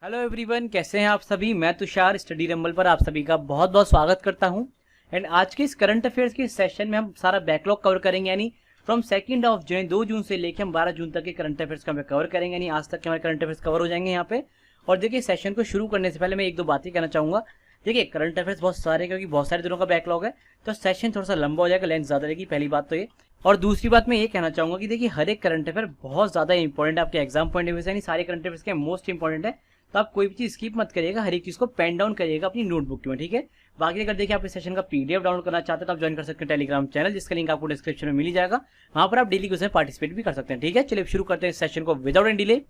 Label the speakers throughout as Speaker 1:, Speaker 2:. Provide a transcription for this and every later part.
Speaker 1: Hello everyone, कैसे हैं आप सभी। मैं तुषार स्टडी रंबल पर आप सभी का बहुत बहुत स्वागत करता हूं। एंड आज के इस करंट अफेयर्स के सेशन में हम सारा बैकलॉग कवर करेंगे, यानी फ्रॉम 2 जून से लेकर हम 12 जून तक के करंट अफेयर्स का कवर करेंगे, यानी आज तक के हमारे करंट अफेयर्स कवर हो जाएंगे यहाँ पे। और देखिए, सेशन को शुरू करने से पहले मैं एक दो बातें कहना चाहूंगा। देखिए, करंट अफेयर्स बहुत सारे, क्योंकि बहुत सारे दिनों का बैकलॉग है, तो सेशन थोड़ा सा लंबा हो जाएगा, लेंथ ज्यादा रहेगी, पहली बात तो ये। और दूसरी बात मैं ये कहना चाहूंगा कि देखिए, हर एक करंट अफेयर बहुत ज्यादा इंपॉर्टेंट है आपके एग्जाम पॉइंट ऑफ व्यू से, यानी सारे करंट अफेयर्स के मोस्ट इंपॉर्टेंट है। तो आप कोई भी चीज स्किप मत करिएगा, हर एक चीज को पेन डाउन करिएगा अपनी नोटबुक में, ठीक है। बाकी अगर देखिए आप इस सेशन का पीडीएफ डाउनलोड करना चाहते हैं तो आप ज्वाइन कर सकते हैं टेलीग्राम चैनल, जिसका लिंक आपको डिस्क्रिप्शन में मिल जाएगा। वहां पर आप डेली क्विज में पार्टिसिपेट भी कर सकते हैं, ठीक है। चलिए शुरू करते हैं इस सेशन को without any delay.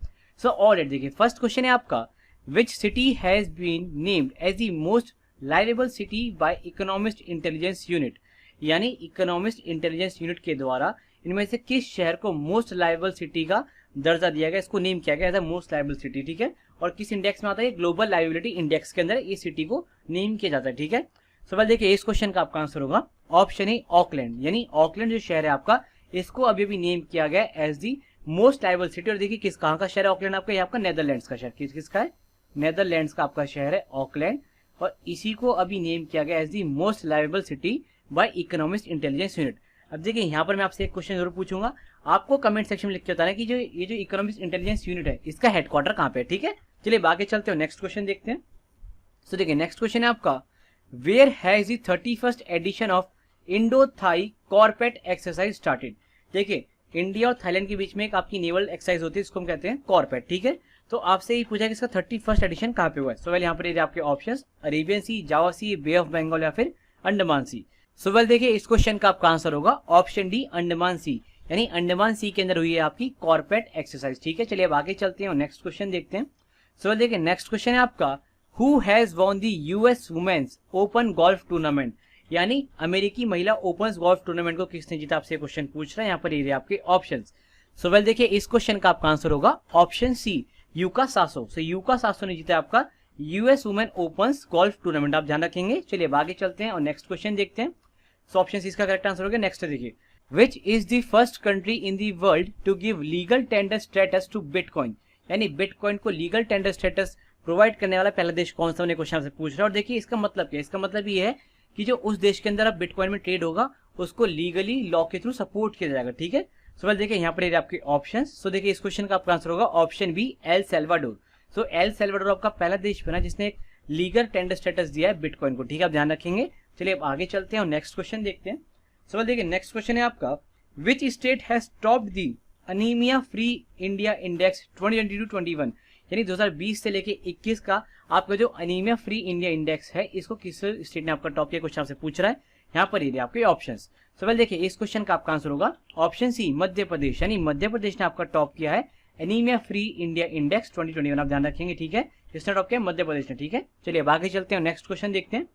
Speaker 1: So all right, देखिए फर्स्ट क्वेश्चन है आपका, which city has been named as the most liveable city by Economist Intelligence Unit, यानी इकोनॉमिस्ट इंटेलिजेंस यूनिट के द्वारा इनमें से किस शहर को मोस्ट लाइवेबल सिटी का दर्जा दिया गया, इसको नेम किया गया as a most liveable city, ठीक है। और किस इंडेक्स में आता है, ग्लोबल लाइबिलिटी इंडेक्स के अंदर इस सिटी को नेम किया जाता है, ठीक है। सवाल देखिए, इस क्वेश्चन का आपका आंसर होगा ऑप्शन ए ऑकलैंड, यानी ऑकलैंड जो शहर है आपका, इसको अभी भी नेम किया गया as the most liveable city. और देखिए किस कहाँ का शहर है ऑकलैंड आपका, ये आपका नेदरलैंड्स का शहर, किसका है, नेदरलैंड्स का आपका शहर है ऑकलैंड। और इसी को अभी नेम किया गया as the most liveable city by Economist Intelligence Unit. अब देखिए, यहाँ पर मैं आपसे एक क्वेश्चन जरूर पूछूंगा, आपको कमेंट सेक्शन में लिख के बताना कि ये जो इकोनॉमिस्ट इंटेलिजेंस यूनिट है, इसका हेडक्वार्टर कहाँ पे है, ठीक है। चलिए आगे चलते हो, नेक्स्ट क्वेश्चन देखते हैं। सो देखिए, नेक्स्ट क्वेश्चन है आपका, where has the 31st edition of Indo Thai CORPAT exercise started. देखिए, इंडिया और थाईलैंड के बीच में एक आपकी नेवल एक्सरसाइज होती है, इसको हम कहते हैं कॉर्पेट, ठीक है। तो आपसे ये पूछा कि इसका 31st एडिशन कहाँ पे हुआ है। सो वेल, यहाँ पर आपके options Arabian sea, Java sea, bay of Bengal या फिर अंडमान सी। सो वेल देखिए, इस क्वेश्चन का आपका आंसर होगा ऑप्शन डी अंडमान सी, यानी अंडमान सी के अंदर हुई है आपकी कॉर्पेट एक्सरसाइज, ठीक है। चलिए अब आगे चलते हैं और नेक्स्ट क्वेश्चन देखते हैं। सो देखिए, नेक्स्ट क्वेश्चन है आपका, who has won the US women's open golf tournament, यानी अमेरिकी महिला ओपन गोल्फ टूर्नामेंट को किसने जीता, आपसे क्वेश्चन पूछ रहा है। यहाँ पर ये आपके ऑप्शंस। सो वेल देखिए, इस क्वेश्चन का आपका आंसर होगा ऑप्शन सी यूका सासो। सो यूका सासो ने जीता आपका US women open golf tournament, आप ध्यान रखेंगे। चलिए आगे चलते हैं और नेक्स्ट क्वेश्चन देखते हैं। सो ऑप्शन सी इसका करेक्ट आंसर होगा। नेक्स्ट देखिए, which is the first country in the world to give legal tender status to bitcoin, यानी बिटकॉइन को लीगल टेंडर स्टेटस प्रोवाइड करने वाला पहला देश कौन सा, उन्हें क्वेश्चन से पूछ रहा है। और देखिए इसका मतलब क्या है, इसका मतलब ये है कि जो उस देश के अंदर अब बिटकॉइन में ट्रेड होगा उसको लीगली लॉ के थ्रू सपोर्ट किया जाएगा, ठीक है। सो वेल देखिए, यहाँ पर आपके ऑप्शन। सो देखिए, इस क्वेश्चन का आपका आंसर होगा option B L Salvador. So L Salvador आपका पहला देश बना जिसने एक लीगल टेंडर स्टेटस दिया है बिटकॉइन को, ठीक है, आप ध्यान रखेंगे। चलिए अब आगे चलते हैं और नेक्स्ट क्वेश्चन देखते हैं। सो देखिए, नेक्स्ट क्वेश्चन है आपका, which state has topped the anaemia free India index 2022-21, यानी 2020 से लेके 21 का आपका जो अनीमिया फ्री इंडिया इंडेक्स है, इसको किस स्टेट ने आपका टॉप किया, क्वेश्चन आपसे पूछ रहा है। यहाँ पर ये आपके ऑप्शंस। सो वेल देखिए, इस क्वेश्चन का आपका आंसर होगा ऑप्शन सी मध्य प्रदेश, यानी मध्य प्रदेश ने आपका टॉप किया है एनीमिया फ्री इंडिया इंडेक्स 2021, आप ध्यान रखेंगे, ठीक है। किसने टॉप किया, मध्य प्रदेश ने, ठीक है। चलिए अब आगे चलते हैं, नेक्स्ट क्वेश्चन देखते हैं।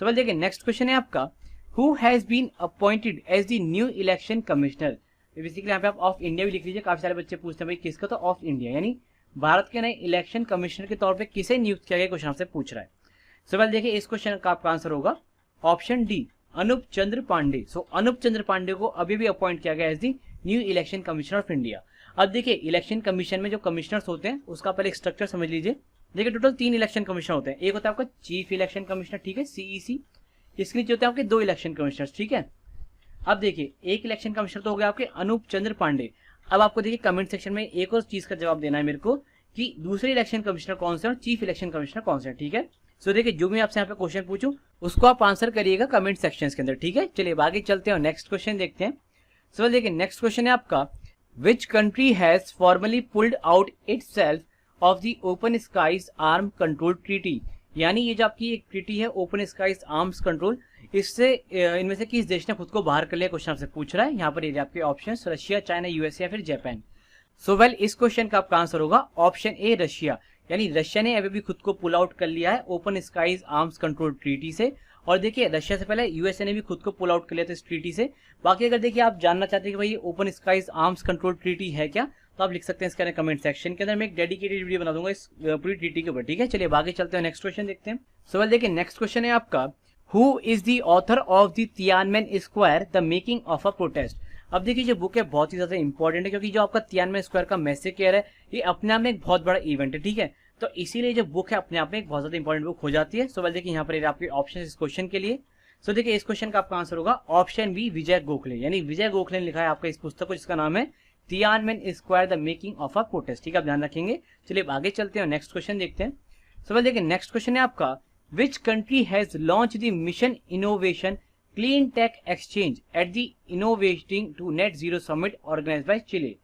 Speaker 1: सो वेल देखिए, नेक्स्ट क्वेश्चन है आपका, who has been appointed as the new election commissioner. Basically यहाँ पे आप ऑफ इंडिया भी लिख लीजिए, काफी सारे बच्चे पूछते हैं भाई किसका, तो ऑफ इंडिया, यानी भारत के नए इलेक्शन कमिश्नर के तौर पे किसे नियुक्त किया गया, क्वेश्चन आपसे पूछ रहा है। सो वेल देखिए, इस क्वेश्चन का आपका आंसर होगा option D Anup Chandra Pandey. So Anup Chandra Pandey को अभी भी अपॉइंट किया गया as the new election commissioner of India. अब देखिए, इलेक्शन कमीशन में जो कमिश्नर्स होते हैं उसका पहले एक स्ट्रक्चर समझ लीजिए। देखिए, टोटल 3 इलेक्शन कमिश्नर होते हैं। एक होता है आपका चीफ इलेक्शन कमिश्नर, ठीक है, सीईसी। इसके नीचे होते हैं आपके 2 इलेक्शन कमिश्नर, ठीक है। अब देखिए, एक इलेक्शन कमिश्नर तो हो गया आपके अनूप चंद्र पांडे। अब आपको देखिए कमेंट सेक्शन में एक और चीज का जवाब देना है मेरे को कि दूसरे इलेक्शन कमिश्नर कौन से और चीफ इलेक्शन कमिश्नर कौन से, ठीक है। सो देखिए, जो भी आपसे यहाँ पे क्वेश्चन पूछूं उसको आप आंसर करिएगा कमेंट सेक्शन के अंदर, ठीक है। चलिए आगे चलते हैं और नेक्स्ट क्वेश्चन देखते हैं। सो देखिए, नेक्स्ट क्वेश्चन है आपका, which country has formally pulled out itself of the open skies arm control treaty, यानी ये जो आपकी एक ट्रीटी है ओपन स्काईज आर्म्स कंट्रोल, इससे इनमें से किस देश ने खुद को बाहर कर लिया, क्वेश्चन आपसे पूछ रहा है। यहाँ पर ये आपके ऑप्शंस रशिया, चाइना, यूएसए या फिर जापान। सो वेल, इस क्वेश्चन का आपका आंसर होगा ऑप्शन ए रशिया, यानी रशिया ने अभी भी खुद को पुल आउट कर लिया है open skies arms control treaty से। और देखिए, रशिया से पहले यूएसए ने भी खुद को पुल आउट कर लिया था इस ट्रीटी से। बाकी अगर देखिए आप जानना चाहते हैं कि भाई ये open skies arms control treaty है क्या, तो आप लिख सकते हैं इसके कमेंट सेक्शन के अंदर। मैं एक डेडिकेटेड वीडियो बना दूंगा इस पूरी ट्रीटी के ऊपर, ठीक है। चलिए आगे चलते हैं, नेक्स्ट क्वेश्चन देखते हैं। सो वेल देखिए, नेक्स्ट क्वेश्चन है आपका, who is the author of the Tiananmen square the making of a protest. अब देखिए, जो बुक है बहुत ही ज्यादा इंपॉर्टेंट है, क्योंकि जो आपका तियानमेन स्क्वायर का मैसेकेयर है, ये अपने आप में एक बहुत बड़ा इवेंट है, ठीक है। तो इसीलिए जो बुक है अपने आप में एक बहुत ज्यादा इंपॉर्टेंट बुक हो जाती है। सो वेल देखिए यहाँ पर आपके ऑप्शन इस क्वेश्चन के लिए। सो देखिए इस क्वेश्चन का आपका आंसर होगा ऑप्शन बी विजय गोखले, यानी विजय गोखले ने लिखा है आपका इस पुस्तक को जिसका नाम है Tiananmen square the making of a protest. ठीक है, आप ध्यान रखेंगे। चलिए आगे चलते हैं, नेक्स्ट क्वेश्चन देखते हैं। सो वेल देखिए नेक्स्ट क्वेश्चन है आपका which country has launch the Mission innovation clean take exchange at the Innovating to net zero Summit organize by Chile,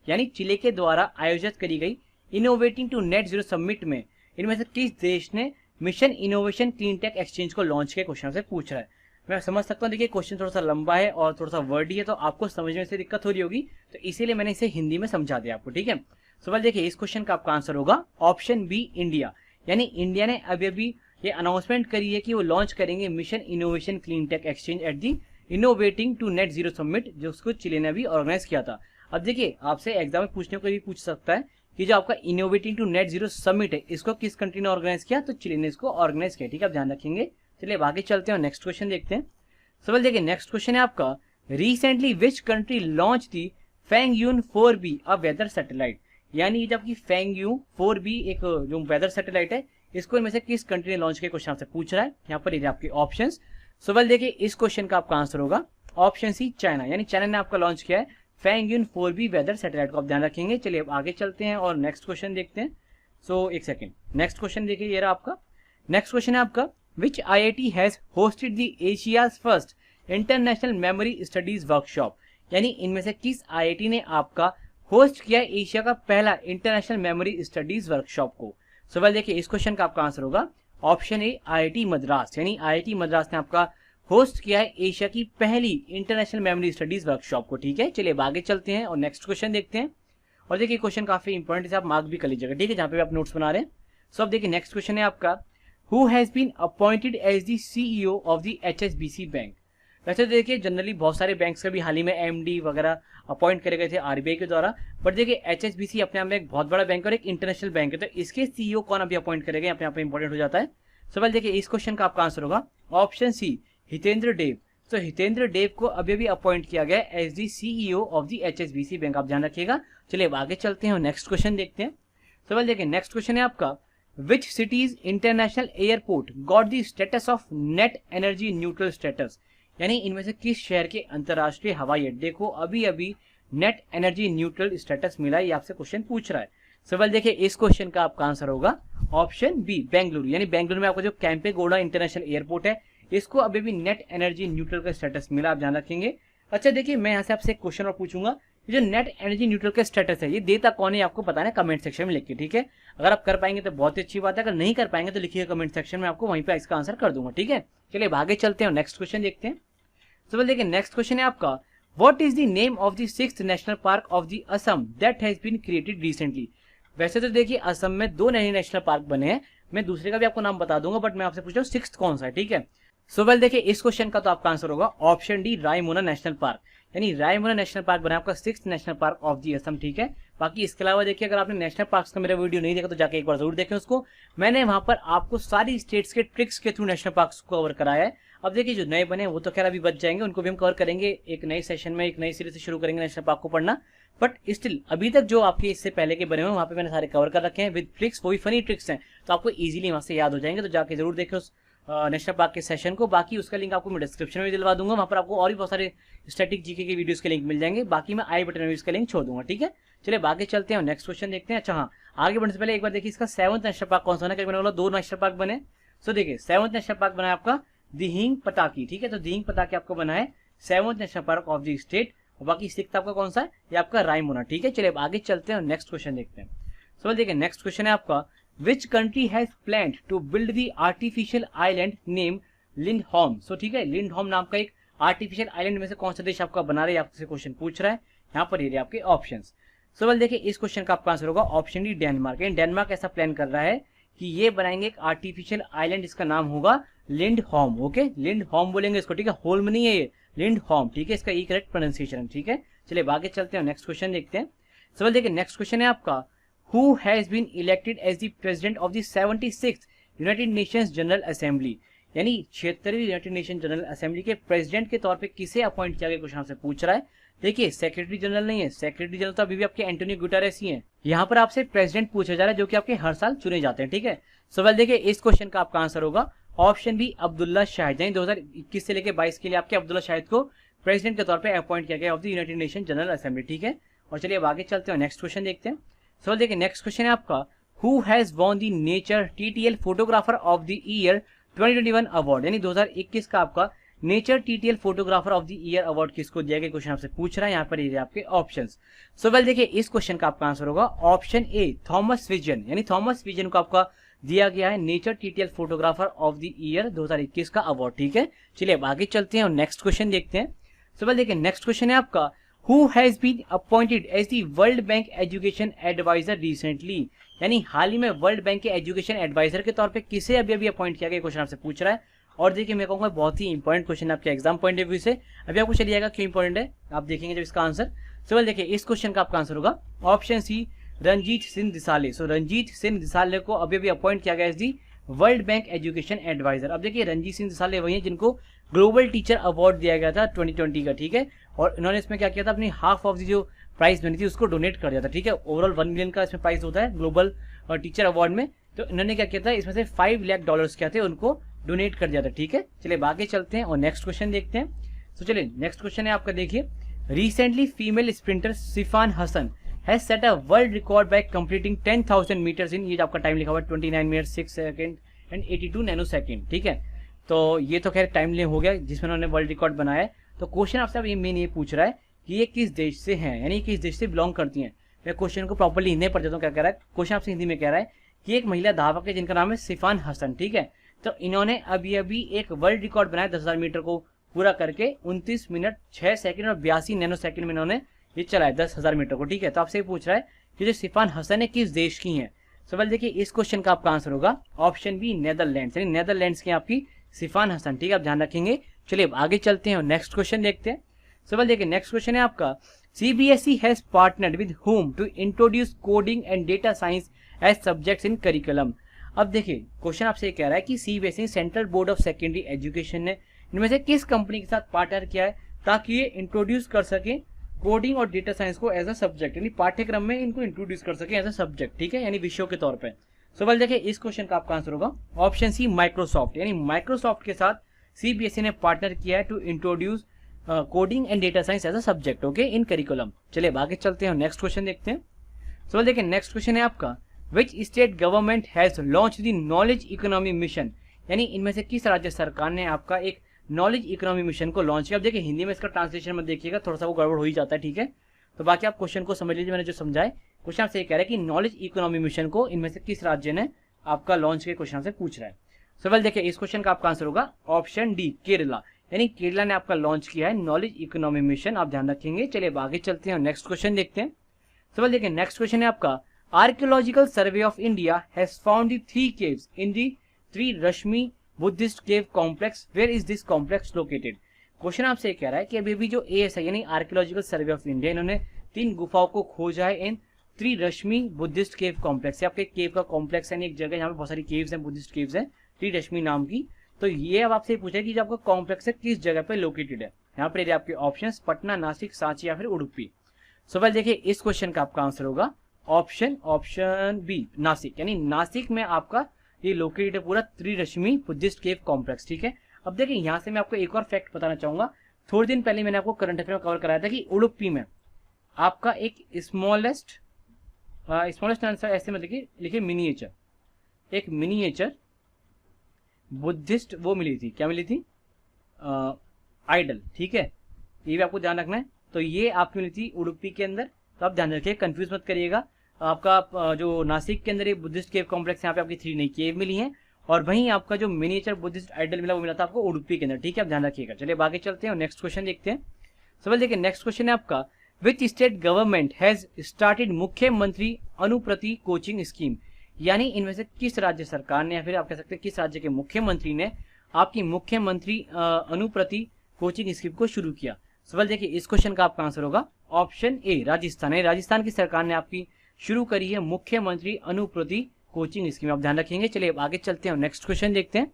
Speaker 1: यानी चिले के द्वारा आयोजित करी गई Innovating to net zero Summit में इनमें से किस देश ने Mission innovation clean take Exchange को लॉन्च के क्वेश्चन से पूछ रहा है। मैं समझ सकता हूँ, देखिए क्वेश्चन थोड़ा सा लंबा है और थोड़ा सा वर्डी है, तो आपको समझने से दिक्कत हो रही होगी, तो इसीलिए मैंने इसे हिंदी में समझा दिया आपको। ठीक है, सवाल देखिए इस क्वेश्चन का आपका आंसर होगा ऑप्शन बी इंडिया, यानी इंडिया ने अभी अभी ये अनाउंसमेंट करी है कि वो लॉन्च करेंगे mission innovation clean take exchange at the innovating to net zero summit, जो उसको चिले ने अभी ऑर्गेनाइज किया था। अब देखिए आपसे एग्जाम में पूछने को भी पूछ सकता है कि जो आपका innovating to net zero summit है इसको किस कंट्री ने ऑर्गेनाइज किया, तो चिले ने इसको ऑर्गेनाइज किया। ठीक है, आप ध्यान रखेंगे। चलिए आगे चलते हैं, नेक्स्ट क्वेश्चन देखते हैं। सवाल देखिए नेक्स्ट क्वेश्चन है आपका recently which country launch the Fengyun 4B a weather satellite, यानी जब की फैंगयू 4B एक जो वेदर सैटेलाइट है इसको इनमें से किस कंट्री ने लॉन्च किया, क्वेश्चन आपसे पूछ रहा है। यहाँ पर आपके ऑप्शंस। सवाल देखिए इस क्वेश्चन का आपका आंसर होगा ऑप्शन सी चाइना, यानी चाइना ने आपका लॉन्च किया है फैंगयून 4B वेदर सैटेलाइट को, आप ध्यान रखेंगे। चलिए अब आगे चलते हैं और नेक्स्ट क्वेश्चन देखते हैं। सो एक सेकंड, नेक्स्ट क्वेश्चन देखिए ये रहा आपका। नेक्स्ट क्वेश्चन है आपका which IIT has hosted the Asia's first international memory studies workshop, यानी इनमें से किस IIT ने आपका होस्ट किया एशिया का पहला इंटरनेशनल मेमोरी स्टडीज वर्कशॉप को। सवाल देखिए इस क्वेश्चन का आपका आंसर होगा ऑप्शन ए IIT मद्रास, यानी IIT मद्रास ने आपका होस्ट किया है एशिया की पहली इंटरनेशनल मेमोरी स्टडीज वर्कशॉप को। ठीक है, चलिए आगे चलते हैं और नेक्स्ट क्वेश्चन देखते हैं। और देखिए क्वेश्चन काफी इंपॉर्टेंट है, आप मार्क भी कर लीजिएगा। ठीक है, जहां पे आप नोट्स बना रहे हैं। सो अब देखिए नेक्स्ट क्वेश्चन है आपका who has been appointed as the CEO of the HSBC bank. वैसे देखिए जनरली बहुत सारे बैंक्स का भी हाल ही में MD वगैरह अपॉइंट करे गए थे RBI के द्वारा, बट देखिए HSBC अपने आप में एक बहुत बड़ा बैंक और एक इंटरनेशनल बैंक है, तो इसके CEO कौन अभी अपॉइंट करेंगे अपने आप में इंपॉर्टेंट हो जाता है। सवाल देखिए इस क्वेश्चन का आपका आंसर होगा ऑप्शन सी हितेंद्र देव। तो हितेंद्र देव को अभी अभी अपॉइंट किया गया as the CEO of the HSBC bank, आप ध्यान रखिएगा। चलिए अब आगे चलते हैं और नेक्स्ट क्वेश्चन देखते हैं। सवाल देखिए नेक्स्ट क्वेश्चन है आपका विच cities international airport got the status of net energy neutral status, यानी इनमें से किस शहर के अंतरराष्ट्रीय हवाई अड्डे को अभी अभी नेट एनर्जी न्यूट्रल स्टेटस मिला है, ये आपसे क्वेश्चन पूछ रहा है। सवाल देखिए इस क्वेश्चन का आपका आंसर होगा ऑप्शन बी बेंगलुरु, यानी बेंगलुरु में आपको जो कैंपेगौड़ा इंटरनेशनल एयरपोर्ट है इसको अभी भी नेट एनर्जी न्यूट्रल का स्टेटस मिला, आप ध्यान रखेंगे। अच्छा देखिए मैं यहाँ से आपसे एक क्वेश्चन और पूछूंगा, ये जो नेट एनर्जी न्यूट्रल का स्टेटस है ये देता कौन है आपको बताना है कमेंट सेक्शन में लिख के। ठीक है, अगर आप कर पाएंगे तो बहुत ही अच्छी बात है, अगर नहीं कर पाएंगे तो लिखिए कमेंट सेक्शन में, आपको वहीं पे इसका आंसर कर दूंगा। ठीक है, चलिए आगे चलते हैं, नेक्स्ट क्वेश्चन देखते हैं। तो देखिए नेक्स्ट क्वेश्चन है आपका what is the name of the 6th national park of the Assam that has been created recently. वैसे तो देखिए असम में 2 नए नेशनल पार्क बने हैं, मैं दूसरे का भी आपको नाम बता दूंगा, बट मैं आपसे पूछ रहा हूँ 6th कौन सा है। ठीक है, सो वेल देखिए इस क्वेश्चन का तो आपका आंसर होगा option D Raimona national park, यानी रायमोना नेशनल पार्क बना आपका 6th national park of the Assam. ठीक है, बाकी इसके अलावा देखिए अगर आपने नेशनल पार्क्स का मेरा वीडियो नहीं देखा तो जाके एक बार जरूर देखें उसको, मैंने वहां पर आपको सारी स्टेट्स के ट्रिक्स के थ्रू नेशनल पार्क्स को कवर कराया है। अब देखिए जो नए बने वो तो खैर अभी बच जाएंगे, उनको भी हम कवर करेंगे एक नए सेशन में, एक नई सीरीज से शुरू करेंगे नेशनल पार्क को पढ़ना, बट स्टिल अभी तक जो आपके इससे पहले के बने हुए वहां पे मैंने सारे कवर कर रखे हैं विद ट्रिक्स, वो भी फनी ट्रिक्स हैं, तो आपको इजीली वहां से याद हो जाएंगे, तो जाके जरूर देखें उस नेशनल पार्क के सेशन को। बाकी उसका लिंक आपको मैं डिस्क्रिप्शन में दिलवा दूंगा, वहां पर आपको और भी बहुत सारे स्टैटिक जीके के वीडियोस के लिंक मिल जाएंगे, बाकी मैं आई बटन में इसका लिंक छोड़ दूंगा। ठीक है, चलिए आगे चलते हैं, नेक्स्ट क्वेश्चन देखते हैं। अच्छा हाँ, आगे बढ़ने से पहले एक बार देखिए इसका 7th नेशनल पार्क कौन सा है, कहीं बोला 2 नेशनल पार्क बने। सो देखिए 7th नेशनल पार्क बना है आपका दिहिंग पताकी। ठीक है, तो दिहिंग पताकी आपको बना है 7th national park of the state, और बाकी 6th आपका कौन सा है, ये आपका रायमोना। ठीक है, चलिए आगे चलते हैं और नेक्स्ट क्वेश्चन देखते हैं। सो देखिए नेक्स्ट क्वेश्चन है आपका which country has planned to build the artificial island name Lindholm. So ठीक है, लिंडहोम नाम का एक आर्टिफिशियल आइलैंड में से कौन सा देश आपका बना रहा है, आपसे क्वेश्चन पूछ रहा है। यहाँ पर ये आपके ऑप्शंस। सो वेल देखिए इस क्वेश्चन का आपका आंसर होगा ऑप्शन डी डेनमार्क। डेनमार्क ऐसा प्लान कर रहा है कि ये बनाएंगे एक आर्टिफिशियल आइलैंड, इसका नाम होगा लिंडहोम। ओके, लिंडहोम बोलेंगे इसको, ठीक है, होल्म नहीं है ये, लिंडहोम। ठीक है, इसका ई करेक्ट प्रोनाउंसिएशन। ठीक है, चलिए आगे चलते हैं, नेक्स्ट क्वेश्चन देखते हैं। सो वेल देखिए नेक्स्ट क्वेश्चन है आपका who has been elected as the president of the 76th united nations general assembly, यानी 76वीं यूनाइटेड नेशन जनरल असेंबली के प्रेसिडेंट के तौर पे किसे अपॉइंट किया गया, क्वेश्चन आपसे पूछ रहा है। देखिए सेक्रेटरी जनरल नहीं है, सेक्रेटरी जनरल तो अभी भी आपके एंटोनियो गुटेरेस ही हैं। यहाँ पर आपसे प्रेसिडेंट पूछा जा रहा है जो कि आपके हर साल चुने जाते हैं, ठीक है। सवाल देखिए इस क्वेश्चन का आपका आंसर होगा ऑप्शन बी अब्दुल्ला शाहिद। यानी 2021 से लेकर 22 के लिए आपके अब्दुल्ला शाहिद को प्रेसिडेंट के तौर पे अपॉइंट किया गया of the United nation general assembly, ठीक है। और चलिए अब आगे चलते हैं, नेक्स्ट क्वेश्चन देखते हैं। सवाल देखिए नेक्स्ट क्वेश्चन है आपका who has won the nature TTL photographer of the year 2021 award. यानी 2021 का आपका nature TTL photographer of the year award किसको दिया गया, क्वेश्चन आपसे पूछ रहा है। यहाँ पर ये आपके ऑप्शंस। सो वेल देखिए इस क्वेश्चन का आपका आंसर होगा ऑप्शन ए थॉमस विजन। यानी थॉमस विजन को आपका दिया गया है nature TTL photographer of the year 2021 का अवार्ड, ठीक है। चलिए अब आगे चलते हैं और नेक्स्ट क्वेश्चन देखते हैं। सो वेल देखिए नेक्स्ट क्वेश्चन है आपका who has been appointed as the world bank education adviser recently. यानी हाल ही में वर्ल्ड बैंक के एजुकेशन एडवाइजर के तौर पे किसे अभी अभी अपॉइंट किया गया, क्वेश्चन आपसे पूछ रहा है। और देखिए मैं कहूँगा बहुत ही इंपॉर्टेंट क्वेश्चन आपके एग्जाम पॉइंट ऑफ व्यू से। अभी आपको चलिएगा क्यों इंपॉर्टेंट है, आप देखेंगे जब इसका आंसर। सो वेल देखिए इस क्वेश्चन का आपका आंसर होगा option C Ranjit Singh Disale. So Ranjit Singh Disale को अभी अभी अपॉइंट किया गया as the world bank education adviser. अब देखिए रंजीत सिंह दिसाले वही है जिनको ग्लोबल टीचर अवार्ड दिया गया था 2020 का, ठीक है। और इन्होंने इसमें क्या किया था, अपनी हाफ ऑफ दी जो प्राइस बनी थी उसको डोनेट कर दिया था, ठीक है। ओवरऑल 1 मिलियन का इसमें प्राइस होता है ग्लोबल टीचर अवार्ड में। तो इन्होंने क्या किया था, इसमें से $5 लाख क्या थे उनको डोनेट कर दिया था, ठीक है। चलिए आगे चलते हैं और नेक्स्ट क्वेश्चन देखते हैं। तो चलिए नेक्स्ट क्वेश्चन है आपका, देखिए recently female sprinter Sifan Hassan has set a world record by completing 10,000 metres in, ये आपका टाइम लिखा हुआ है 29 minute 6 second and 82 nano second, ठीक है। तो ये तो खैर टाइम ले हो गया जिसमें उन्होंने वर्ल्ड रिकॉर्ड बनाया है। तो क्वेश्चन आपसे ये मेन ये पूछ रहा है कि ये किस देश से हैं, यानी किस देश से बिलोंग करती हैं। मैं क्वेश्चन को प्रॉपर्ली हिंदी में पढ़ देता हूँ। क्या कह रहा है क्वेश्चन आपसे हिंदी में, कह रहा है कि एक महिला धावक है जिनका नाम है सिफान हसन, ठीक है। तो इन्होंने अभी अभी एक वर्ल्ड रिकॉर्ड बनाया 10,000 मीटर को पूरा करके 29 मिनट 6 सेकंड और 82 नैनो सेकंड में इन्होंने ये चलाया 10,000 मीटर को, ठीक है। तो आपसे ये पूछ रहा है कि जो सिफान हसन है किस देश की हैं। सवाल देखिए इस क्वेश्चन का आपका आंसर होगा ऑप्शन बी नेदरलैंड्स। यानी नेदरलैंड्स की आपकी सिफान हसन, ठीक है, आप ध्यान रखेंगे। चलिए अब आगे चलते हैं और नेक्स्ट क्वेश्चन देखते हैं। सवाल देखिए नेक्स्ट क्वेश्चन है आपका CBSE has partnered with whom to introduce coding and data science as subjects in curriculum. अब देखिए क्वेश्चन आपसे ये कह रहा है कि CBSE central board of secondary education ने इनमें से किस कंपनी के साथ पार्टनर किया है ताकि ये इंट्रोड्यूस कर सके कोडिंग और डेटा साइंस को एज अ सब्जेक्ट, यानी पाठ्यक्रम में इनको इंट्रोड्यूस कर सके एज अ सब्जेक्ट, ठीक है, यानी विषयों के तौर पे। सवाल देखिए इस क्वेश्चन का आपका आंसर होगा ऑप्शन सी माइक्रोसॉफ्ट। यानी माइक्रोसॉफ्ट के साथ CBSE ने पार्टनर किया है to introduce coding and data science as a subject, okay, in curriculum. चलिए आगे चलते हैं और नेक्स्ट क्वेश्चन देखते हैं। सवाल देखिए नेक्स्ट क्वेश्चन है आपका which state government has launch the knowledge economy mission. यानी इनमें से किस राज्य सरकार ने आपका एक नॉलेज इकोनॉमी मिशन को लॉन्च किया। अब देखिए हिंदी में इसका ट्रांसलेशन मत देखिएगा, थोड़ा सा वो गड़बड़ हो ही जाता है, ठीक है। तो बाकी आप क्वेश्चन को समझ लीजिए, मैंने जो समझाए। क्वेश्चन आपसे ये कह रहा है कि नॉलेज इकोनॉमी मिशन को इनमें से किस राज्य ने आपका लॉन्च किया, क्वेश्चन आपसे पूछ रहा है। सवाल देखिए इस क्वेश्चन का आपका आंसर होगा ऑप्शन डी केरला। यानी केरला ने आपका लॉन्च किया है नॉलेज इकोनॉमी मिशन, आप ध्यान रखेंगे। चलिए आगे चलते हैं और नेक्स्ट क्वेश्चन देखते हैं। सवाल देखिए नेक्स्ट क्वेश्चन है आपका archaeological survey of India has found the 3 caves in the Trirashmi Buddhist cave complex, where is this complex located. Question आपसे कह रहा है कि अभी भी जो ASI यानी आर्कियोलॉजिकल सर्वे ऑफ इंडिया, इन्होंने 3 गुफाओं को खोजा है इन त्रिरश्मि बुद्धिस्ट केव कॉम्प्लेक्स। आपके केव का कॉम्प्लेक्स है, एक जगह जहाँ पे बहुत सारी केव्स हैं, बुद्धिस्ट केव्स हैं, त्रिरश्मि नाम की। तो ये अब आपसे पूछा कि जो आपका कॉम्प्लेक्स है किस जगह पे लोकेटेड है। यहाँ पर आपके ऑप्शंस पटना, नासिक, सांची या फिर उडुपी। सवाल देखिए इस क्वेश्चन का आपका आंसर होगा ऑप्शन बी नासिक। यानी नासिक में आपका ये लोकेटेड है पूरा त्रिरश्मि बुद्धिस्ट केव कॉम्प्लेक्स, ठीक है। अब देखिए यहाँ से मैं आपको एक और फैक्ट बताना चाहूंगा। थोड़े दिन पहले मैंने आपको करंट अफेयर में कवर कराया था कि उडुपी में आपका एक स्मॉलेस्ट आंसर ऐसे में देखिए लिखिए मिनिएचर, एक मिनिएचर बुद्धिस्ट वो मिली थी, क्या मिली थी, आइडल, ठीक है। ये भी आपको ध्यान रखना है। तो ये आपकी मिली थी उडुपी के अंदर, तो आप ध्यान रखिए, कंफ्यूज मत करिएगा। आपका जो नासिक के अंदर ये बुद्धिस्ट केव कॉम्प्लेक्स, यहाँ पे आपकी 3 नई केव मिली हैं, और वहीं आपका जो मिनिएचर बुद्धिस्ट आइडल मिला वो मिला था आपको उडुपी के अंदर, ठीक है, आप ध्यान रखिएगा। चलिए आगे चलते हैं और नेक्स्ट क्वेश्चन देखते हैं। सवाल देखिए नेक्स्ट क्वेश्चन है आपका which state government has started मुख्यमंत्री अनुप्रति कोचिंग स्कीम। यानी इनमें से किस राज्य सरकार ने या फिर आप कह सकते हैं किस राज्य के मुख्यमंत्री ने आपकी मुख्यमंत्री अनुप्रति कोचिंग स्कीम को शुरू किया। सवाल देखिए इस क्वेश्चन का आपका आंसर होगा ऑप्शन ए राजस्थान है। राजस्थान की सरकार ने आपकी शुरू करी है मुख्यमंत्री अनुप्रति कोचिंग स्कीम, आप ध्यान रखेंगे। चलिए आगे चलते हैं और नेक्स्ट क्वेश्चन देखते हैं।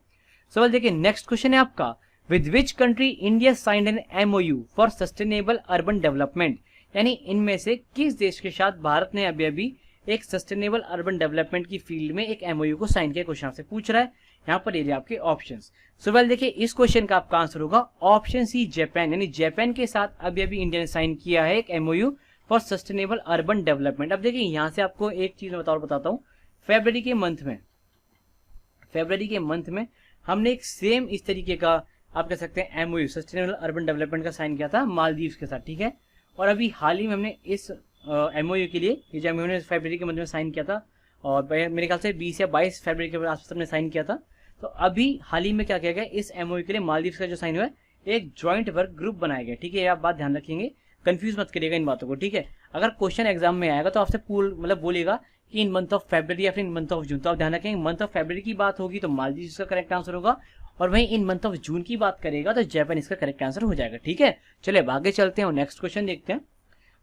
Speaker 1: सवाल देखिए नेक्स्ट क्वेश्चन है आपका with which country India signed an MOU for sustainable urban development, यानी इनमें से किस देश के साथ भारत ने अभी अभी एक सस्टेनेबल अर्बन डेवलपमेंट की फील्ड में एक MOU को साइन किया, क्वेश्चन आपसे पूछ रहा है। यहाँ पर ये आपके ऑप्शंस। सो वेल देखिए इस क्वेश्चन का आपका आंसर होगा ऑप्शन सी जापान, यानी जापान के साथ अभी अभी इंडिया ने साइन किया है एक MOU for sustainable urban development. अब देखिए यहाँ से आपको एक चीज बताता हूँ, फरवरी के मंथ में हमने एक सेम इस तरीके का आप कह सकते हैं MOU सस्टेनेबल अर्बन डेवलपमेंट का साइन किया था मालदीव्स के साथ, ठीक है। और अभी हाल ही में हमने इस MOU के लिए ये जो MOU ने फरवरी के मंथ में साइन किया था, और मेरे ख्याल से 20 या 22 फरवरी के आसपास हमने साइन किया था। तो अभी हाल ही में क्या किया गया, इस MOU के लिए मालदीव्स का जो साइन हुआ है एक ज्वाइंट वर्क ग्रुप बनाया गया, ठीक है। ये आप बात ध्यान रखेंगे, कंफ्यूज मत करिएगा इन बातों को, ठीक है। अगर क्वेश्चन एग्जाम में आएगा तो आपसे मतलब बोलेगा कि इन मंथ ऑफ फरवरी या फिर इन मंथ ऑफ जून, तो आप ध्यान रखेंगे मंथ ऑफ फरवरी की बात होगी तो मालदीव्स का करेक्ट आंसर होगा, और वहीं इन मंथ ऑफ जून की बात करेगा तो जापान इसका करेक्ट आंसर हो जाएगा, ठीक है। चलिए आगे चलते हैं और नेक्स्ट क्वेश्चन देखते हैं।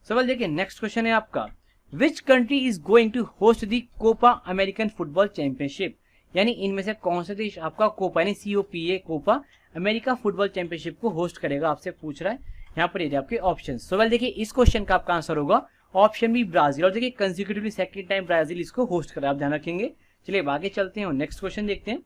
Speaker 1: सवाल देखिए नेक्स्ट क्वेश्चन है आपका, which country is going to host the Copa American football championship, यानी इनमें से कौन से देश आपका कोपा यानी COPA Copa America football championship को होस्ट करेगा, आपसे पूछ रहा है। यहाँ पर ये आपके ऑप्शन। सवाल देखिए इस क्वेश्चन का आपका आंसर होगा ऑप्शन बी ब्राजील, और देखिए कंसेक्यूटिवली सेकंड टाइम ब्राजील इसको होस्ट कर रहा है, आप ध्यान रखेंगे। चलिए आगे चलते हैं और नेक्स्ट क्वेश्चन देखते हैं।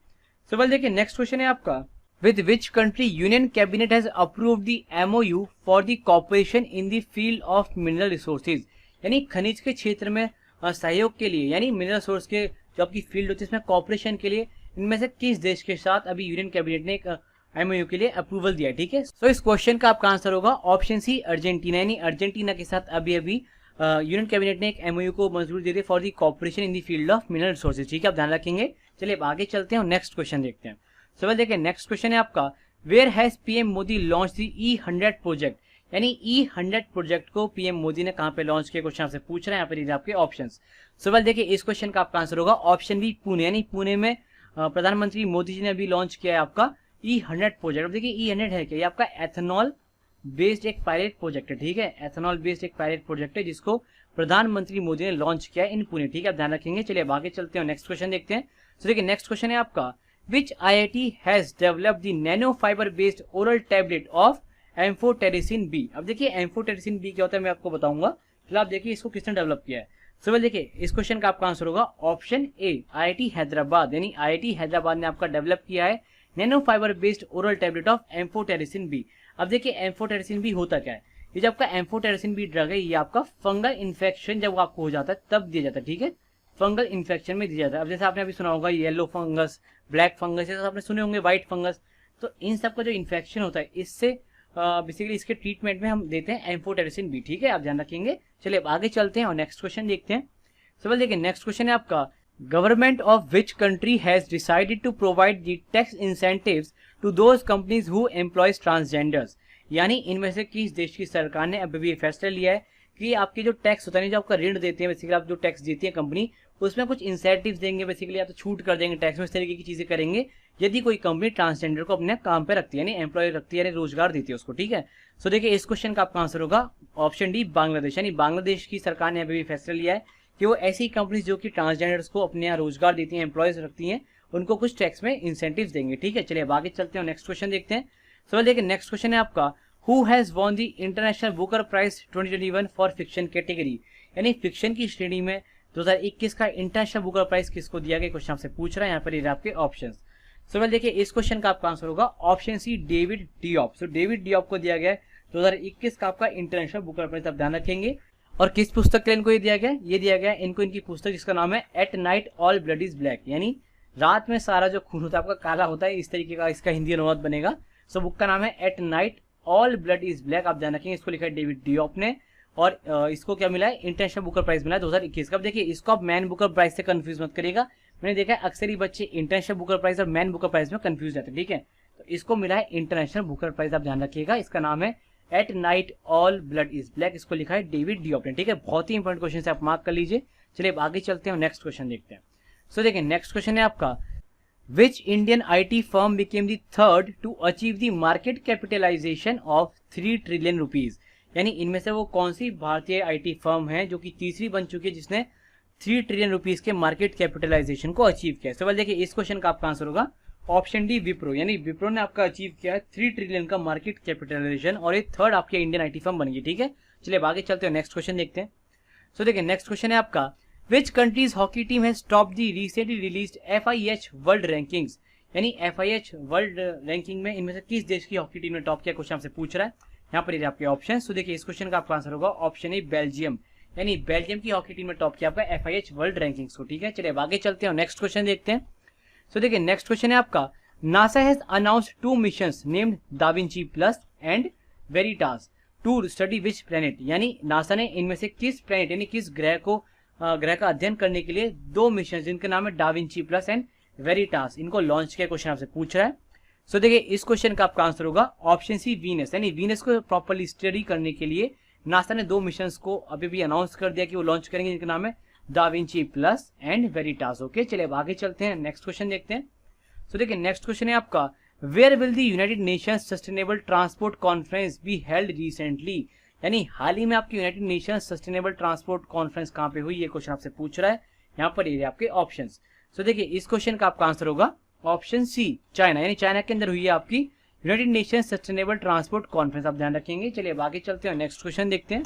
Speaker 1: सवाल देखिए नेक्स्ट क्वेश्चन है आपका, with which country union cabinet has approved the MOU for the cooperation in the field of mineral resources, यानी खनिज के क्षेत्र में सहयोग के लिए, यानी मिनरल सोर्स के जो आपकी फील्ड होती है इसमें कॉपरेशन के लिए इनमें से किस देश के साथ अभी यूनियन कैबिनेट ने एक MOU के लिए अप्रूवल दिया, ठीक है। सो इस क्वेश्चन का आपका आंसर होगा ऑप्शन सी अर्जेंटीना, यानी अर्जेंटीना के साथ अभी अभी यूनियन कैबिनेट ने एक MOU को मंजूरी दे दी for the cooperation in the field of mineral resources, ठीक है, आप ध्यान रखेंगे। चलिए आगे चलते हैं और नेक्स्ट क्वेश्चन देखते हैं। सवाल देखिए नेक्स्ट क्वेश्चन है आपका, where has PM Modi launch the E100 project, यानी E100 प्रोजेक्ट को PM मोदी ने कहां पे लॉन्च किया, क्वेश्चन आपसे पूछ रहे हैं। यहाँ पर आपके ऑप्शंस। सवाल देखिए इस क्वेश्चन का आपका आंसर होगा ऑप्शन बी पुणे, यानी पुणे में प्रधानमंत्री मोदी जी ने अभी लॉन्च किया है आपका E100 प्रोजेक्ट। अब देखिए E100 है क्या, ये आपका एथेनॉल बेस्ड एक पायलट प्रोजेक्ट है, ठीक है, एथेनॉल बेस्ड एक पायलट प्रोजेक्ट है जिसको प्रधानमंत्री मोदी ने लॉन्च किया इन पुणे, ठीक है, आप ध्यान रखेंगे। चलिए आगे चलते हैं नेक्स्ट क्वेश्चन देखते हैं। तो देखिए नेक्स्ट क्वेश्चन है आपका, which IIT has developed the nano fibre based oral tablet of amphotericin B. अब देखिए एम्फोटेरिसिन बी क्या होता है मैं आपको बताऊंगा, फिलहाल आप देखिए इसको किसने डेवलप किया है। सो देखिए इस क्वेश्चन का आपका आंसर होगा ऑप्शन ए IIT हैदराबाद, यानी IIT हैदराबाद ने आपका डेवलप किया है nano fibre based oral tablet of amphotericin B. अब देखिए एम्फोटेरिसिन बी होता क्या है, ये जो आपका एम्फोटेरिसिन बी ड्रग है ये आपका फंगल इन्फेक्शन जब आपको हो जाता है तब दिया जाता है, ठीक है, फंगल इन्फेक्शन में दिया जाता है। अब जैसे आपने अभी सुना होगा येलो फंगस, ब्लैक फंगस, ये आपने सुने होंगे व्हाइट फंगस, तो इन सब का जो इन्फेक्शन होता है इससे बेसिकली इसके ट्रीटमेंट में हम देते हैं एम्फोटेरिसिन बी, ठीक है, आप ध्यान रखेंगे। चलिए आगे चलते हैं और नेक्स्ट क्वेश्चन देखते हैं। सवाल देखिए नेक्स्ट क्वेश्चन है आपका, government of which country has decided to provide the tax incentives to those companies who employs transgenders, यानी इनमें से किस देश की सरकार ने अभी भी फैसला लिया है कि आपके जो टैक्स होता है, जो आपका ऋण देते हैं बेसिकली आप जो टैक्स देती है कंपनी, उसमें कुछ इंसेंटिव्स देंगे, बेसिकली या तो छूट कर देंगे टैक्स में, इस तरीके की चीजें करेंगे यदि कोई कंपनी ट्रांसजेंडर को अपने काम पे रखती है, यानी एम्प्लॉय रखती है, यानी रोजगार देती है उसको, ठीक है। सो देखिए इस क्वेश्चन का आपका आंसर होगा ऑप्शन डी बांग्लादेश, यानी बांग्लादेश की सरकार ने अभी भी फैसला लिया है कि वो ऐसी कंपनीज जो कि ट्रांसजेंडर्स को अपने यहाँ रोजगार देती हैं, एम्प्लॉयज रखती हैं, उनको कुछ टैक्स में इंसेंटिव्स देंगे, ठीक है। चलिए आगे चलते हैं नेक्स्ट क्वेश्चन देखते हैं। सवाल देखिए नेक्स्ट क्वेश्चन है आपका, who has won the international Booker prize 2021 for fiction category, यानी फिक्शन की श्रेणी में 2021 का इंटरनेशनल बुकर प्राइज किसको दिया गया, क्वेश्चन आपसे पूछ रहा है। यहाँ पर ये आपके ऑप्शंस। सवाल देखिए इस क्वेश्चन का आपका आंसर होगा ऑप्शन सी डेविड डिऑप। सो डेविड डिऑप को दिया गया है 2021 का आपका इंटरनेशनल बुकर प्राइज, आप ध्यान रखेंगे। और किस पुस्तक के लिए इनको ये दिया गया, ये दिया गया इनको इनकी पुस्तक जिसका नाम है at night all blood is black, यानी रात में सारा जो खून होता है आपका काला होता है, इस तरीके का इसका हिंदी अनुवाद बनेगा। सो बुक का नाम है at night all blood is black, आप ध्यान रखेंगे। इसको लिखा है डेविड डिऑप ने, और इसको क्या मिला है, इंटरनेशनल बुकर प्राइज मिला है 2021 का। अब देखिए इसको आप मैन बुकर प्राइज से कंफ्यूज मत करिएगा, मैंने देखा है अक्सर ही बच्चे इंटरनेशनल बुकर प्राइज और मैन बुकर प्राइज में कंफ्यूज रहते हैं, ठीक है। तो इसको मिला है इंटरनेशनल बुकर प्राइज, आप ध्यान रखिएगा। इसका नाम है at night all blood is black, इसको लिखा है डेविड डिऑप ने, ठीक है। बहुत ही इंपॉर्टेंट क्वेश्चन है, आप मार्क कर लीजिए। चलिए आगे चलते हैं नेक्स्ट क्वेश्चन देखते हैं। सो देखिए नेक्स्ट क्वेश्चन है आपका, which Indian IT firm became the third to achieve the market capitalisation of 3 trillion rupees, यानी इनमें से वो कौन सी भारतीय IT फर्म है जो कि तीसरी बन चुकी है जिसने 3 ट्रिलियन रुपीज के मार्केट कैपिटलाइजेशन को अचीव किया। सवाल देखिए इस क्वेश्चन का आपका आंसर होगा ऑप्शन डी विप्रो, यानी विप्रो ने आपका अचीव किया है 3 ट्रिलियन का मार्केट कैपिटलाइजेशन और ये थर्ड आपके इंडियन आईटी फर्म बन गई। ठीक है, चलिए आगे चलते हैं, नेक्स्ट क्वेश्चन देखते हैं। सो देखिए नेक्स्ट क्वेश्चन है आपका, which countries hockey team has top the recently released FIH world rankings, यानी FIH वर्ल्ड रैंकिंग में इनमें से किस देश की हॉकी टीम ने टॉप किया, क्वेश्चन आपसे पूछ रहा है। यहाँ पर ये आपके ऑप्शन। तो देखिए इस क्वेश्चन का आपका आंसर होगा ऑप्शन ए बेल्जियम, यानी बेल्जियम की हॉकी टीम ने टॉप किया आपका FIH वर्ल्ड रैंकिंग्स को। ठीक है, चलिए आगे चलते हैं और नेक्स्ट क्वेश्चन देखते हैं। सो देखिए नेक्स्ट क्वेश्चन है आपका, NASA has announced 2 missions named DAVINCI plus and VERITAS to study which planet, यानी नासा ने इनमें से किस प्लेनेट यानी किस ग्रह का अध्ययन करने के लिए 2 मिशन जिनके नाम है डाविंची प्लस एंड वेरिटास, इनको लॉन्च किया, क्वेश्चन आपसे पूछ रहा है। सो देखिए इस क्वेश्चन का आपका आंसर होगा ऑप्शन सी वीनस, यानी वीनस को प्रॉपर्ली स्टडी करने के लिए नासा ने 2 मिशन को अभी भी अनाउंस कर दिया कि वो लॉन्च करेंगे, जिनका नाम है Da Vinci plus and Veritas. Okay, चलिए आगे चलते हैं, नेक्स्ट क्वेश्चन देखते हैं। सो देखिए नेक्स्ट क्वेश्चन है आपका, where will the united nations sustainable transport conference be held recently, यानी हाल ही में आपकी united nations sustainable transport conference कहां पे हुई, ये क्वेश्चन आपसे पूछ रहा है। यहाँ पर ये आपके ऑप्शंस। सो देखिए इस क्वेश्चन का आपका आंसर होगा ऑप्शन सी चाइना, यानी चाइना के अंदर हुई है आपकी united nations sustainable transport conference, आप ध्यान रखेंगे। चलिए आगे चलते हैं, नेक्स्ट क्वेश्चन देखते हैं।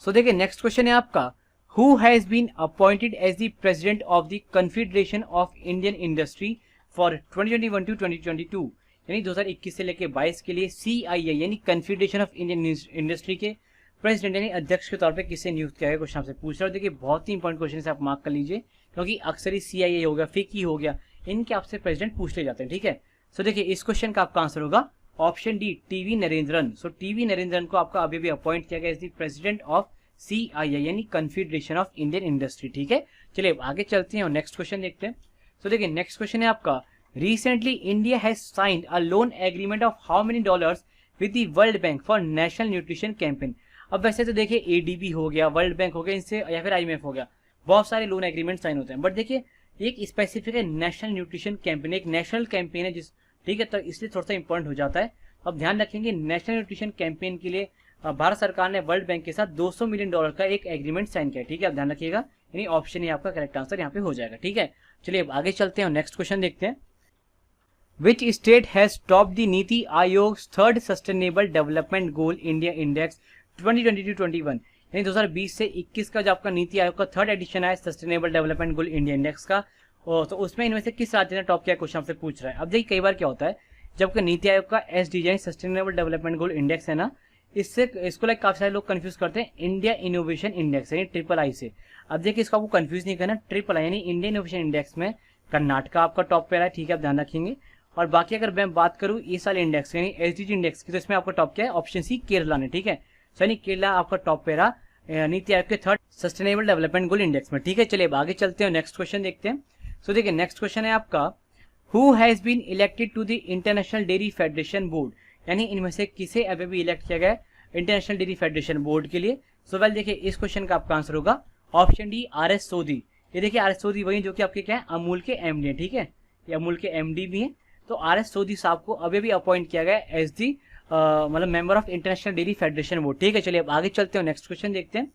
Speaker 1: सो देखिए नेक्स्ट क्वेश्चन है आपका, who has been appointed as the president of the confederation of Indian industry for 2021 to 2022, यानी 2021 से लेकर 22 के लिए CII यानी कन्फेडरेशन ऑफ इंडियन इंडस्ट्री के प्रेसिडेंट यानी अध्यक्ष के तौर पे किसे नियुक्त किया गया, क्वेश्चन आपसे पूछ रहा है। देखिए बहुत ही इंपॉर्टेंट क्वेश्चन है, आप मार्क कर लीजिए, क्योंकि अक्सर ही CII हो गया, फिकी हो गया, इनके आपसे प्रेसिडेंट पूछ ले जाते हैं। ठीक है, सो देखिए इस क्वेश्चन का आपका आंसर होगा option D TV Narendran. So TV Narendran को आपका अभी भी अपॉइंट किया गया as the president of CII यानी कन्फेडरेशन ऑफ इंडियन इंडस्ट्री। ठीक है, चलिए आगे चलते हैं और नेक्स्ट क्वेश्चन देखते हैं। सो देखिए नेक्स्ट क्वेश्चन है आपका, recently India has signed a loan agreement of how many dollars with the world bank for national nutrition campaign. अब वैसे तो देखिए ADB हो गया, वर्ल्ड बैंक हो गया, इनसे या फिर IMF हो गया, बहुत सारे लोन एग्रीमेंट साइन होते हैं, बट देखिए एक स्पेसिफिक है नेशनल न्यूट्रिशन कैंपेन, एक नेशनल कैंपेन है जिस, ठीक है, तो इसलिए थोड़ा सा इंपॉर्टेंट हो जाता है। अब ध्यान रखेंगे नेशनल न्यूट्रिशन कैंपेन के लिए भारत सरकार ने वर्ल्ड बैंक के साथ $200 मिलियन का एक एग्रीमेंट साइन किया। ठीक है, आप ध्यान रखिएगा, यानी ऑप्शन ही आपका करेक्ट आंसर यहाँ पे हो जाएगा। ठीक है, चलिए अब आगे चलते हैं और नेक्स्ट क्वेश्चन देखते हैं। Which state has topped the NITI Aayog's third sustainable development goal India index 2022-21, यानी 2020 से 21 का जो आपका नीति आयोग का थर्ड एडिशन है sustainable development goal India index का, तो उसमें इनमें से किस राज्य ने टॉप किया, क्वेश्चन आपसे पूछ रहा है। अब देखिए कई बार क्या होता है, जब नीति आयोग का SDG सस्टेनेबल डेवलपमेंट गोल इंडेक्स है ना, इसको लाइक काफी सारे लोग कंफ्यूज करते हैं इंडिया इनोवेशन इंडेक्स यानी ट्रिपल I से। अब देखिए इसको आपको कंफ्यूज नहीं करना, ट्रिपल I यानी इंडिया इनोवेशन इंडेक्स में कर्नाटका आपका टॉप पे रहा है। ठीक है, आप ध्यान रखेंगे। और बाकी अगर मैं बात करूं इस वाले इंडेक्स यानी SDG इंडेक्स की, तो इसमें आपका टॉप क्या है, ऑप्शन सी केरला ने। ठीक है, सो यानी केरला आपका टॉप पे रहा नीति आयोग के थर्ड सस्टेनेबल डेवलपमेंट गोल इंडेक्स में। ठीक है, चलिए आगे चलते हैं, नेक्स्ट क्वेश्चन देखते हैं। सो देखिए नेक्स्ट क्वेश्चन है आपका, who has been elected to the international dairy federation board, यानी इनमें से किसे अभी भी इलेक्ट किया गया इंटरनेशनल डेयरी फेडरेशन बोर्ड के लिए। सो वेल देखिए इस क्वेश्चन का आपका आंसर होगा ऑप्शन डी RS सोधी। ये देखिए RS सोधी वही जो कि आपके क्या है अमूल के MD है। ठीक है, ये अमूल के MD भी हैं, तो RS सोधी साहब को अभी भी अपॉइंट किया गया एज दी मतलब member of international dairy federation board. ठीक है, चलिए अब आगे चलते हैं, नेक्स्ट क्वेश्चन देखते हैं।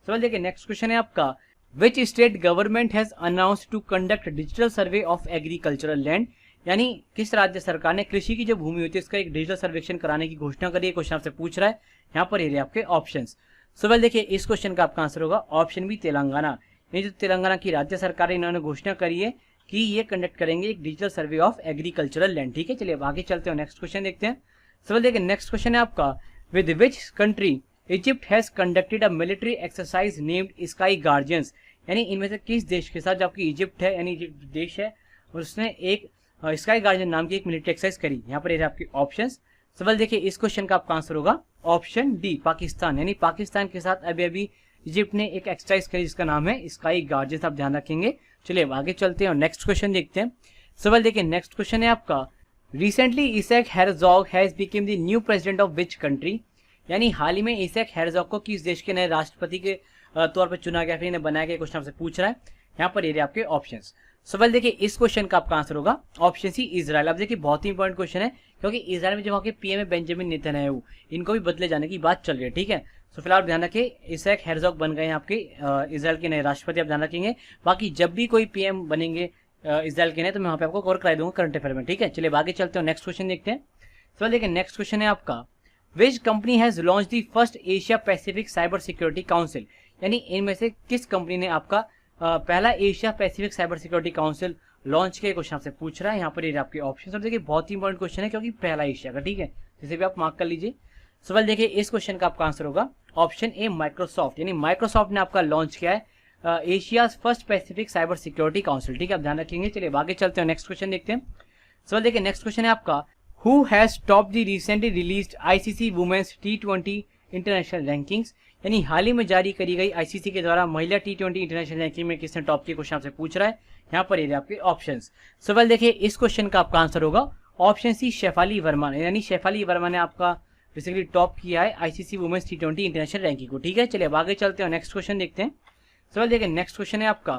Speaker 1: सो देखिए नेक्स्ट क्वेश्चन है आपका, which state government has announced to conduct digital survey of agricultural land, यानी किस राज्य सरकार ने कृषि की जो भूमि होती है इसका एक डिजिटल सर्वेक्षण कराने की घोषणा करी है, क्वेश्चन आपसे पूछ रहा है। यहाँ पर ये आपके ऑप्शंस। सो वेल देखिए इस क्वेश्चन का आपका आंसर होगा ऑप्शन बी तेलंगाना। ये जो तेलंगाना की राज्य सरकार है इन्होंने घोषणा करी है कि ये कंडक्ट करेंगे एक digital survey of agricultural land. ठीक है, चलिए अब आगे चलते हैं, नेक्स्ट क्वेश्चन देखते हैं। सो देखिए नेक्स्ट क्वेश्चन है आपका, with which country Egypt has conducted a military exercise named sky guardians, यानी इनमें से किस देश के साथ जो आपकी इजिप्ट है यानी इजिप्ट देश है उसने एक स्काई गार्जियन नाम की एक मिलिट्री एक्सरसाइज करी। यहाँ पर आपके ऑप्शंस। सवाल देखिए इस क्वेश्चन का आपका आंसर होगा ऑप्शन डी पाकिस्तान, यानी पाकिस्तान के साथ अभी अभी इजिप्ट ने एक एक्सरसाइज करी जिसका नाम है स्काई गार्जियंस, आप ध्यान रखेंगे। चलिए अब आगे चलते हैं और नेक्स्ट क्वेश्चन देखते हैं। सवाल देखिए नेक्स्ट क्वेश्चन है आपका, recently Isaac Herzog has become the new president of which country, यानी हाल ही में इसैक हेरजोग को किस देश के नए राष्ट्रपति के तौर पर चुना गया, फिर इन्हें बनाया गया, क्वेश्चन आपसे पूछ रहा है। यहाँ पर ये आपके ऑप्शंस। सवाल देखिए इस क्वेश्चन का आपका आंसर होगा ऑप्शन सी इजराइल। अब देखिए बहुत ही इंपॉर्टेंट क्वेश्चन है क्योंकि इजराइल में जो वहाँ के PM है बेंजामिन नेतन्याहू, इनको भी बदले जाने की बात चल रही है। ठीक है, तो फिलहाल ध्यान रखिए इसैक हेरजोग बन गए हैं आपके इजराइल के नए राष्ट्रपति, आप ध्यान रखेंगे। बाकी जब भी कोई PM बनेंगे इसराइल के ने, तो मैं वहाँ पे आपको कवर करा दूंगा करंट अफेयर में, ठीक है। चलिए आगे चलते हैं, नेक्स्ट क्वेश्चन देखते हैं। सवाल देखिए, नेक्स्ट क्वेश्चन है आपका, which company has launch the first Asia Pacific cyber security council, यानी इनमें से किस कंपनी ने आपका पहला Asia Pacific cyber security council launch किया, क्वेश्चन आपसे पूछ रहा है। यहाँ पर ये आपके ऑप्शन, और देखिए बहुत ही इंपॉर्टेंट क्वेश्चन है क्योंकि पहला एशिया का, ठीक है, जिसे भी आप मार्क कर लीजिए। सवाल देखिए, इस क्वेश्चन का आपका आंसर होगा ऑप्शन ए माइक्रोसॉफ्ट, यानी माइक्रोसॉफ्ट ने आपका लॉन्च किया है Asia's first Pacific cyber security council, ठीक है, आप ध्यान रखेंगे। चलिए आगे चलते हैं, नेक्स्ट क्वेश्चन देखते हैं। सवाल देखिए, नेक्स्ट क्वेश्चन है आपका, who has top the recently released ICC women's T20 international rankings, यानी हाल ही में जारी करी गई आईसीसी के द्वारा महिला T20 इंटरनेशनल रैंकिंग में किसने टॉप किया, क्वेश्चन आपसे पूछ रहा है। यहाँ पर ये आपके ऑप्शंस। सवाल देखिए, इस क्वेश्चन का आपका आंसर होगा ऑप्शन सी शेफाली वर्मा, यानी शेफाली वर्मा ने आपका बेसिकली टॉप किया है ICC women's T20 international ranking को, ठीक है। चलिए अब आगे चलते हैं, नेक्स्ट क्वेश्चन देखते हैं। सवाल देखिए, नेक्स्ट क्वेश्चन है आपका,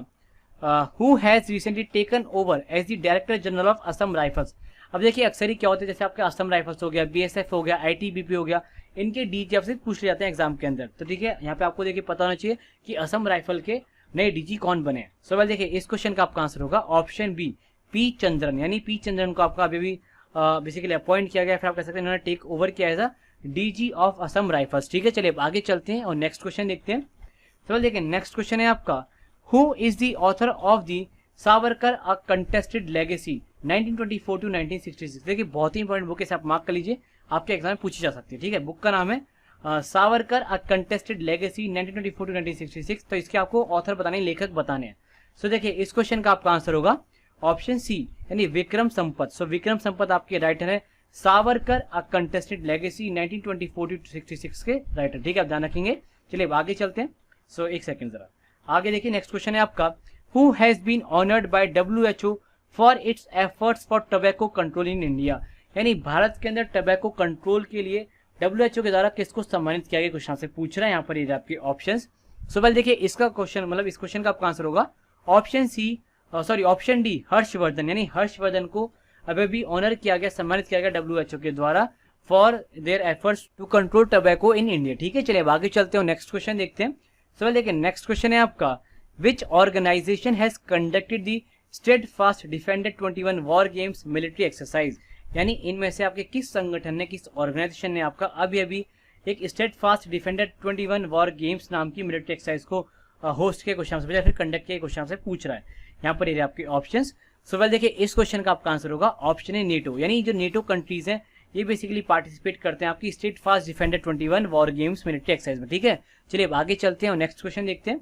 Speaker 1: who has recently taken over as the director general of Assam Rifles. अब देखिए अक्सर ही क्या होता है, जैसे आपके असम राइफल्स हो गया, बीएसएफ हो गया, आईटीबीपी हो गया, इनके डीजी आपसे पूछ ले जाते हैं एग्जाम के अंदर, तो ठीक है, यहाँ पे आपको देखिए पता होना चाहिए कि असम राइफल के नए डीजी कौन बने। सवाल देखिए, इस क्वेश्चन का आपका आंसर होगा ऑप्शन बी पी चंद्रन, यानी पी चंद्रन को आपका अभी भी बेसिकली अपॉइंट किया गया, फिर आप कह सकते हैं इन्होंने टेक ओवर किया as DG of Assam Rifles, ठीक है। चलिए आगे चलते हैं और नेक्स्ट क्वेश्चन देखते हैं। सवाल देखिए, नेक्स्ट क्वेश्चन है आपका, who is the author of the Savarkar a contested legacy 1924 to 1966। देखिए बहुत ही इंपॉर्टेंट बुक है, आप मार्क कर लीजिए, आपके एग्जाम में पूछी जा सकती है, ठीक है। बुक का नाम है Savarkar a contested legacy 1924 to 1966, तो इसके आपको ऑथर बताने, लेखक बताने हैं। सो देखिए, इस क्वेश्चन का आपका आंसर होगा ऑप्शन सी, यानी विक्रम संपत। सो विक्रम संपत आपके राइटर है, Savarkar a contested legacy 1924 to 66 के राइटर, ठीक है, आप ध्यान रखेंगे। चलिए आगे चलते हैं। सो एक सेकंड जरा आगे देखिए, नेक्स्ट क्वेश्चन है आपका, who has been honoured by WHO for its efforts for tobacco control in India, यानी भारत के अंदर टोबैको कंट्रोल के लिए WHO के द्वारा किसको सम्मानित किया गया, क्वेश्चन से पूछ रहा है। यहाँ पर ये आपके ऑप्शंस। सो वेल देखिए, इसका क्वेश्चन मतलब इस क्वेश्चन का आपका आंसर होगा option C, sorry option D Harshvardhan, यानी हर्षवर्धन को अभी भी ऑनर किया गया, सम्मानित किया गया WHO के द्वारा for their efforts to control tobacco in India, ठीक है। चलिए आगे चलते हैं, नेक्स्ट क्वेश्चन देखते हैं। सो देखिए, नेक्स्ट क्वेश्चन है आपका, which organisation has conducted the Steadfast defended 21 war games military exercise, यानी इनमें से आपके किस संगठन ने, किस ऑर्गेनाइजेशन ने आपका अभी एक स्टेडफास्ट डिफेंडेड 21 वॉर गेम्स नाम की मिलिट्री एक्सरसाइज को होस्ट के क्वेश्चन से, या फिर कंडक्ट के क्वेश्चन से पूछ रहा है। यहाँ पर ये आपके ऑप्शंस। सो वेल देखिए, इस क्वेश्चन का आपका आंसर होगा ऑप्शन है नेटो, यानी जो नेटो कंट्रीज हैं ये बेसिकली पार्टिसिपेट करते हैं आपकी state fast defended 21 war games military exercise में, ठीक है। चलिए अब आगे चलते हैं और नेक्स्ट क्वेश्चन देखते हैं।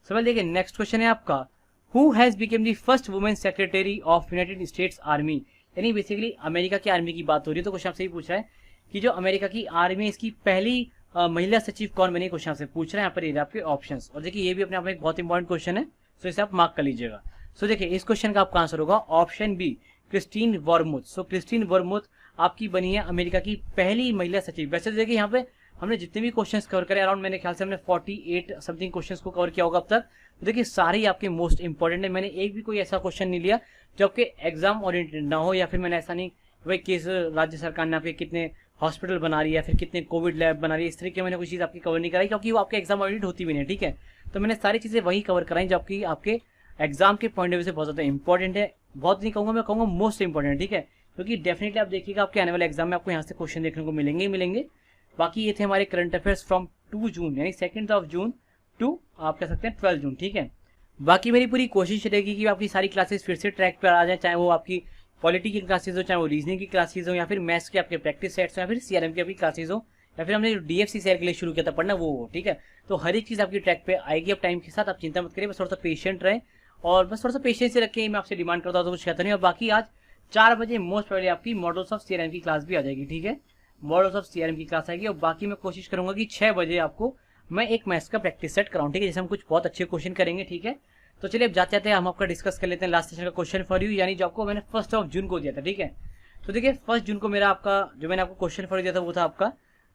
Speaker 1: सवाल देखिए, नेक्स्ट क्वेश्चन है आपका, who has became the first women secretary of United states army, यानी बेसिकली अमेरिका की आर्मी की बात हो रही है, तो क्वेश्चन आपसे ही पूछ रहा है कि जो अमेरिका की आर्मी इसकी पहली महिला सचिव कौन बनी, क्वेश्चन आपसे पूछ रहा है। यहाँ पर ये आपके ऑप्शंस, और देखिए ये भी अपने आप में एक बहुत इंपॉर्टेंट क्वेश्चन है, सो इसे आप मार्क कर लीजिएगा। सो देखिए, इस क्वेश्चन का आपका आंसर होगा ऑप्शन बी क्रिस्टीन वर्मुथ। सो क्रिस्टीन वर्मुथ आपकी बनी है अमेरिका की पहली महिला सचिव। वैसे देखिए यहाँ पे हमने जितने भी क्वेश्चंस कवर करे, अराउंड मेरे ख्याल से हमने 48 समथिंग क्वेश्चंस को कवर किया होगा अब तक, तो देखिए सारे ही आपके मोस्ट इंपॉर्टेंट है। मैंने एक भी कोई ऐसा क्वेश्चन नहीं लिया जो आपके एग्जाम ओरिएंटेड ना हो, या फिर मैंने ऐसा नहीं भाई किस राज्य सरकार ने आपके कितने हॉस्पिटल बना रही है, फिर कितने कोविड लैब बना रही है, इस तरीके मैंने कोई चीज़ आपकी कवर नहीं कराई, क्योंकि वो आपके एग्जाम ओरिएंटेड होती भी नहीं, ठीक है। तो मैंने सारी चीज़ें वही कवर कराई जो आपके एग्जाम के पॉइंट ऑफ व्यू से बहुत ज़्यादा इंपॉर्टेंट है। बहुत नहीं कहूँगा, मैं कहूँगा मोस्ट इंपॉर्टेंट, ठीक है, क्योंकि डेफिनेटली आप देखिएगा आपके आने वाले एग्जाम में आपको यहाँ से क्वेश्चन देखने को मिलेंगे ही मिलेंगे। बाकी ये थे हमारे करंट अफेयर्स फ्रॉम 2 जून, यानी 2 जून टू आप कह सकते हैं 12 जून, ठीक है। बाकी मेरी पूरी कोशिश रहेगी कि आपकी सारी क्लासेस फिर से ट्रैक पर आ जाए, चाहे वो आपकी पॉलिटी की क्लासेज हो, चाहे वो रीजनिंग की क्लासेज हो, या फिर मैथ्स के आपके प्रैक्टिस सेट्स हो, या फिर सीआरएम की आपकी क्लासेज हो, या फिर हमने डीएफसी सेल के लिए शुरू किया था पढ़ना वो हो, ठीक है। तो हर एक चीज़ आपकी ट्रैक पे आएगी अब टाइम के साथ, आप चिंता मत करिए, बस थोड़ा सा पेशेंट रहे और बस थोड़ा सा पेशेंस से रखें, मैं आपसे डिमांड करता हूँ तो कुछ कहता नहीं। और बाकी आज 4 बजे मोस्ट पहले आपकी मॉडल्स ऑफ सीआरएम की क्लास भी आ जाएगी, ठीक है, मॉडल्स ऑफ सीआरएम की क्लास आएगी। और बाकी मैं कोशिश करूंगा कि 6 बजे आपको मैं एक मैथ्स का प्रैक्टिस सेट कराऊं, ठीक है, जैसे हम कुछ बहुत अच्छे क्वेश्चन करेंगे, ठीक है। तो चलिए अब जाते हैं, हम आपका डिस्कस कर लेते हैं लास्ट सेशन का क्वेश्चन फॉर यू, यानी जो आपको मैंने 1 जून को दिया था, ठीक है। तो देखिए 1 जून को मेरा आपका जो मैंने आपको क्वेश्चन फॉर यू दिया था वो था आपका,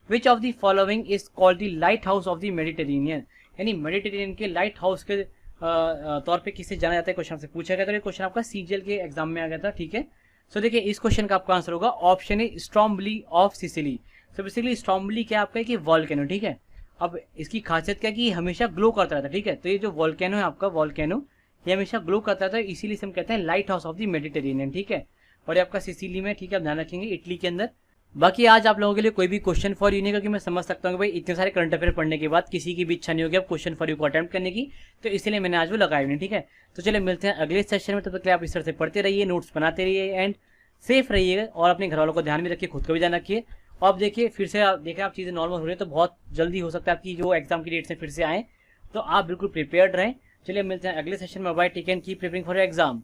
Speaker 1: which of the following is called the light house of the Mediterranean, यानी मेडिटेरेनियन के लाइट हाउस के तौर पे किसे जाना जाता है, क्वेश्चन से पूछा गया था। ये क्वेश्चन आपका सीजीएल के एग्जाम में आ गया था, ठीक है। सो देखिए इस क्वेश्चन का आपका आंसर होगा option A Stromboli of Sicily. So basically Stromboli क्या आपका है कि वॉल्केनो, ठीक है। अब इसकी खासियत क्या है कि हमेशा ग्लो करता रहता है, ठीक है। तो ये जो वॉल्केनो है आपका, वॉल्केनो ये हमेशा ग्लो करता है, तो इसीलिए इसे हम कहते हैं light house of the Mediterranean, ठीक है। और ये आपका सिसिली में, ठीक है, आप ध्यान रखेंगे, इटली के अंदर। बाकी आज आप लोगों के लिए कोई भी क्वेश्चन फॉर यू नहीं, क्योंकि मैं समझ सकता हूँ कि भाई इतने सारे करंट अफेयर पढ़ने के बाद किसी की भी इच्छा नहीं होगी अब क्वेश्चन फॉर यू को अटेम्प्ट करने की, तो इसलिए मैंने आज वो लगाई नहीं, ठीक है। तो चलिए मिलते हैं अगले सेशन में, तब तक आप इस तरह से पढ़ते रहिए, नोट्स बनाते रहिए एंड सेफ रहिएगा, और अपने घर वालों को ध्यान में रखिए, खुद को भी ध्यान रखिए। और अब देखिए फिर से आप देखें, आप चीज़ें नॉर्मल हो रही है, तो बहुत जल्दी हो सकता है आपकी जो एग्जाम की डेट्स हैं फिर से आए, तो आप बिल्कुल प्रिपेयर्ड रहें। चलिए मिलते हैं अगले सेशन में, bye, take and keep preparing for your exam.